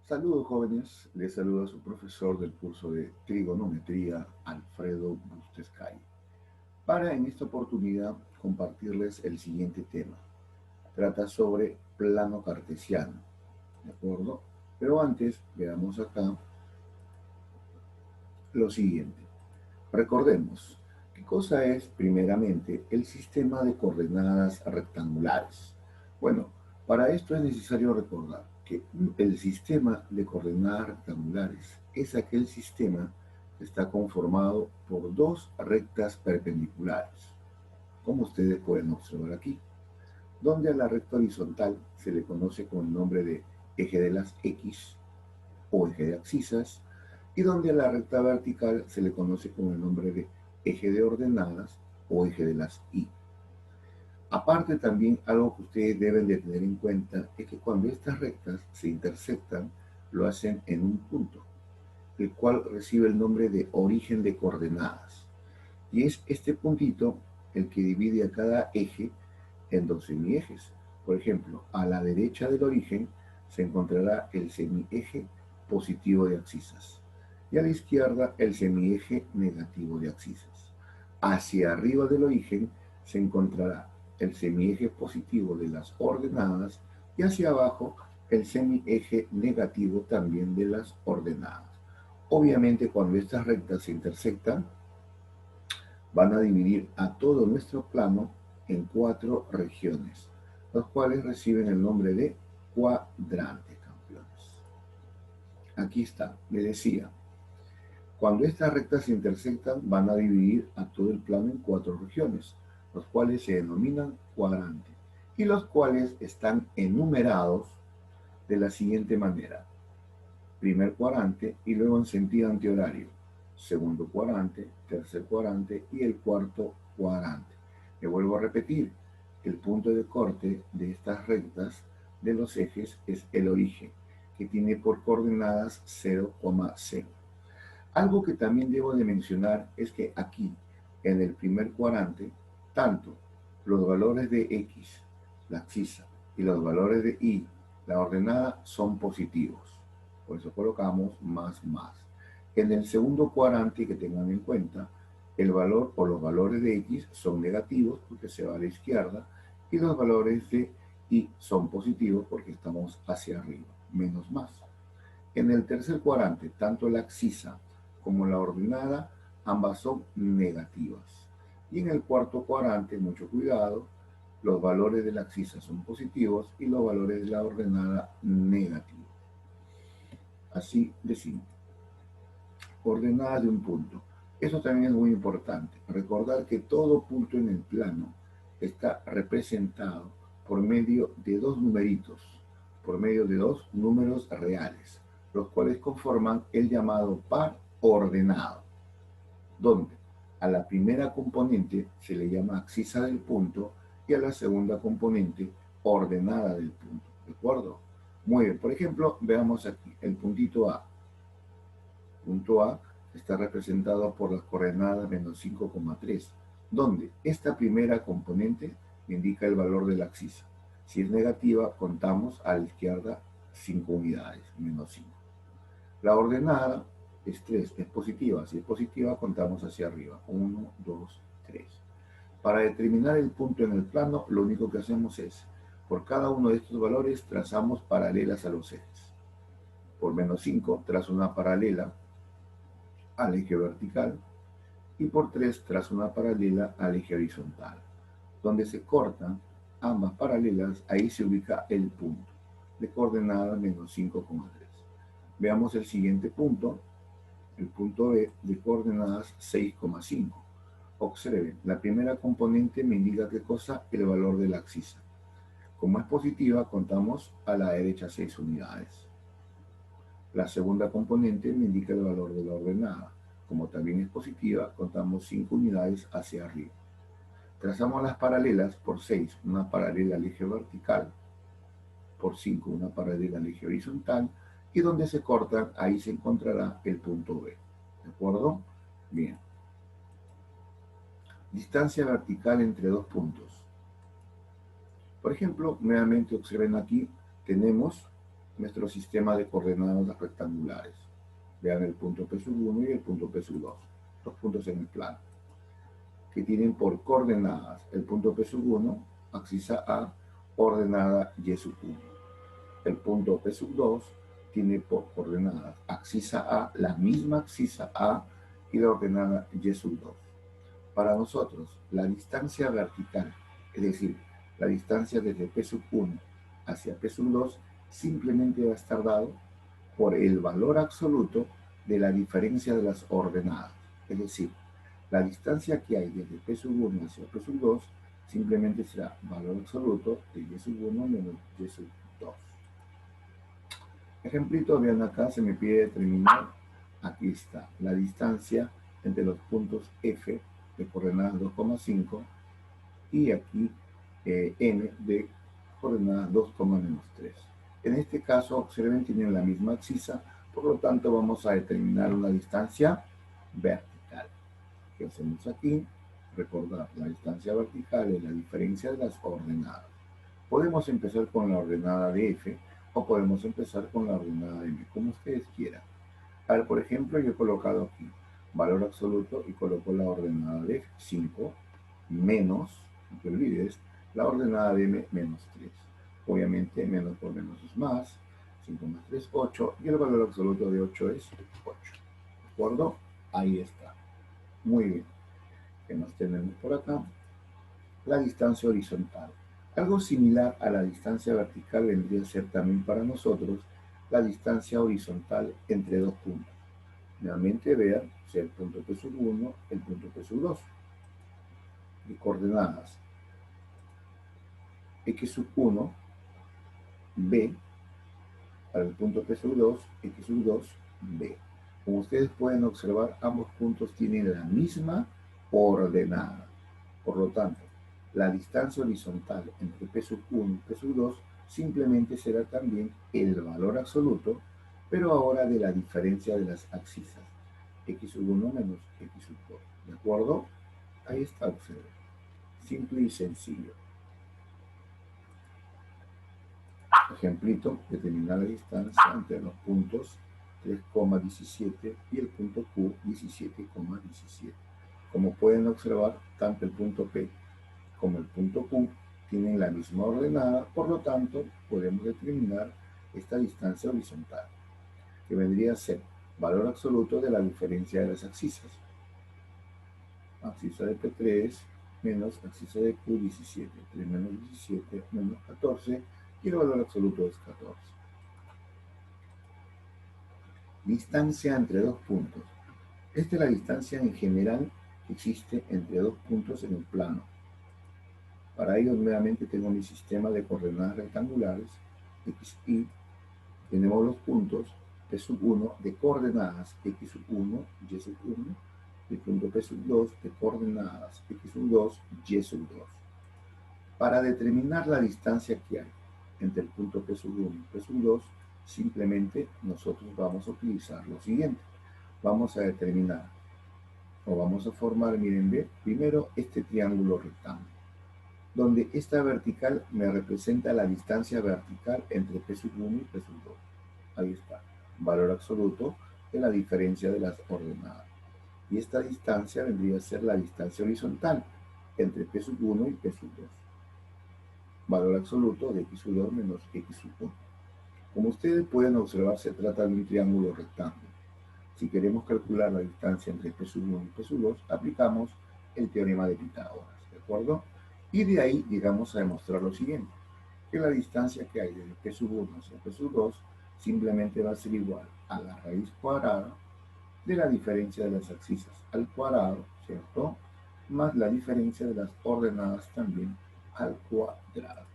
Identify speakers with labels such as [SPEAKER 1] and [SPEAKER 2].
[SPEAKER 1] Saludos jóvenes, les saluda su profesor del curso de trigonometría, Alfredo Bustescay, para en esta oportunidad compartirles el siguiente tema. Trata sobre plano cartesiano, ¿de acuerdo? Pero antes veamos acá lo siguiente. Recordemos, ¿qué cosa es primeramente el sistema de coordenadas rectangulares? Bueno, para esto es necesario recordar que el sistema de coordenadas rectangulares es aquel sistema que está conformado por dos rectas perpendiculares, como ustedes pueden observar aquí, donde a la recta horizontal se le conoce con el nombre de eje de las X o eje de abscisas, y donde a la recta vertical se le conoce con el nombre de eje de ordenadas o eje de las Y. Aparte también algo que ustedes deben de tener en cuenta es que cuando estas rectas se intersectan, lo hacen en un punto, el cual recibe el nombre de origen de coordenadas. Y es este puntito el que divide a cada eje en dos semiejes. Por ejemplo, a la derecha del origen se encontrará el semieje positivo de abscisas y a la izquierda el semieje negativo de abscisas. Hacia arriba del origen se encontrará el semieje positivo de las ordenadas y hacia abajo el semieje negativo también de las ordenadas. Obviamente cuando estas rectas se intersectan, van a dividir a todo nuestro plano en cuatro regiones, los cuales reciben el nombre de cuadrantes, campeones. Aquí está, me decía, cuando estas rectas se intersectan van a dividir a todo el plano en cuatro regiones, los cuales se denominan cuadrantes y los cuales están enumerados de la siguiente manera. Primer cuadrante y luego en sentido antihorario. Segundo cuadrante, tercer cuadrante y el cuarto cuadrante. Me vuelvo a repetir, el punto de corte de estas rectas de los ejes es el origen, que tiene por coordenadas 0,0. Algo que también debo de mencionar es que aquí, en el primer cuadrante, tanto los valores de X, la abscisa, y los valores de Y, la ordenada, son positivos. Por eso colocamos más. En el segundo cuadrante, que tengan en cuenta, el valor o los valores de X son negativos porque se va a la izquierda y los valores de Y son positivos porque estamos hacia arriba, menos más. En el tercer cuadrante, tanto la abscisa como la ordenada, ambas son negativas. Y en el cuarto cuadrante, mucho cuidado, los valores de la abscisa son positivos y los valores de la ordenada negativos. Así de simple. Ordenadas de un punto. Eso también es muy importante. Recordar que todo punto en el plano está representado por medio de dos numeritos, por medio de dos números reales, los cuales conforman el llamado par ordenado, donde a la primera componente se le llama abscisa del punto y a la segunda componente ordenada del punto. ¿De acuerdo? Muy bien. Por ejemplo, veamos aquí el puntito A. Punto A está representado por las coordenadas menos 5,3, donde esta primera componente indica el valor de la abscisa. Si es negativa, contamos a la izquierda 5 unidades, menos 5. La ordenada es 3, es positiva. Si es positiva, contamos hacia arriba, 1, 2, 3. Para determinar el punto en el plano, lo único que hacemos es, por cada uno de estos valores, trazamos paralelas a los ejes. Por menos 5, trazo una paralela al eje vertical y por 3 trazo una paralela al eje horizontal. Donde se cortan ambas paralelas, ahí se ubica el punto de coordenada menos 5,3. Veamos el siguiente punto, el punto B de coordenadas 6,5. Observen, la primera componente me indica qué cosa, el valor de la abscisa. Como es positiva, contamos a la derecha 6 unidades. La segunda componente me indica el valor de la ordenada. Como también es positiva, contamos 5 unidades hacia arriba. Trazamos las paralelas por 6, una paralela al eje vertical, por 5, una paralela al eje horizontal, y donde se cortan, ahí se encontrará el punto B. ¿De acuerdo? Bien. Distancia vertical entre dos puntos. Por ejemplo, nuevamente observen aquí, tenemos nuestro sistema de coordenadas rectangulares. Vean el punto P1 y el punto P2, dos puntos en el plano, que tienen por coordenadas el punto P1, axis A, ordenada Y1. El punto P2 tiene por coordenadas axis A, la misma axis A y la ordenada Y2. Para nosotros, la distancia vertical, es decir, la distancia desde P1 hacia P2, simplemente va a estar dado por el valor absoluto de la diferencia de las ordenadas. Es decir, la distancia que hay desde P1 hacia P2 simplemente será valor absoluto de Y1 menos Y2. Ejemplito, vean acá, se me pide determinar, aquí está, la distancia entre los puntos F de coordenadas 2,5 y aquí N de coordenadas 2,-3. En este caso, observen, tienen la misma axisa, por lo tanto vamos a determinar una distancia vertical. ¿Qué hacemos aquí? Recordar, la distancia vertical es la diferencia de las ordenadas. Podemos empezar con la ordenada de F o podemos empezar con la ordenada de M, como ustedes quieran. A ver, por ejemplo, yo he colocado aquí valor absoluto y coloco la ordenada de F, 5, menos, no te olvides, la ordenada de M, menos 3. Obviamente, menos por menos es más, 5 más 3, 8, y el valor absoluto de 8 es 8. ¿De acuerdo? Ahí está. Muy bien. ¿Qué más tenemos por acá? La distancia horizontal. Algo similar a la distancia vertical vendría a ser también para nosotros la distancia horizontal entre dos puntos. Nuevamente vean, sea el punto P1, el punto P2. Y coordenadas X1, B, para el punto P2, X2, B. Como ustedes pueden observar, ambos puntos tienen la misma ordenada. Por lo tanto, la distancia horizontal entre P1 y P2 simplemente será también el valor absoluto, pero ahora de la diferencia de las axisas, X1 menos X2. ¿De acuerdo? Ahí está, observen. Simple y sencillo. Ejemplito, determinar la distancia entre los puntos 3,17 y el punto Q, 17,17. Como pueden observar, tanto el punto P como el punto Q tienen la misma ordenada, por lo tanto, podemos determinar esta distancia horizontal, que vendría a ser valor absoluto de la diferencia de las axisas. Axisa de P3 menos axisa de Q, 17. 3 menos 17 menos 14, y el valor absoluto es 14. Distancia entre dos puntos. Esta es la distancia en general que existe entre dos puntos en el plano. Para ello, nuevamente tengo mi sistema de coordenadas rectangulares, X, Y. Tenemos los puntos P1 de coordenadas X1, Y1, y el punto P2 de coordenadas X2, Y2. Para determinar la distancia que hay entre el punto P1 y P2, simplemente nosotros vamos a utilizar lo siguiente. Vamos a determinar, o vamos a formar, miren, ve, primero este triángulo rectángulo, donde esta vertical me representa la distancia vertical entre P1 y P2. Ahí está, valor absoluto de la diferencia de las ordenadas. Y esta distancia vendría a ser la distancia horizontal entre P1 y P2. Valor absoluto de X2 menos X1. Como ustedes pueden observar, se trata de un triángulo rectángulo. Si queremos calcular la distancia entre P1 y P2, aplicamos el teorema de Pitágoras, ¿de acuerdo? Y de ahí llegamos a demostrar lo siguiente, que la distancia que hay desde P1 hacia P2 simplemente va a ser igual a la raíz cuadrada de la diferencia de las axisas al cuadrado, ¿cierto? Más la diferencia de las ordenadas también al cuadrado.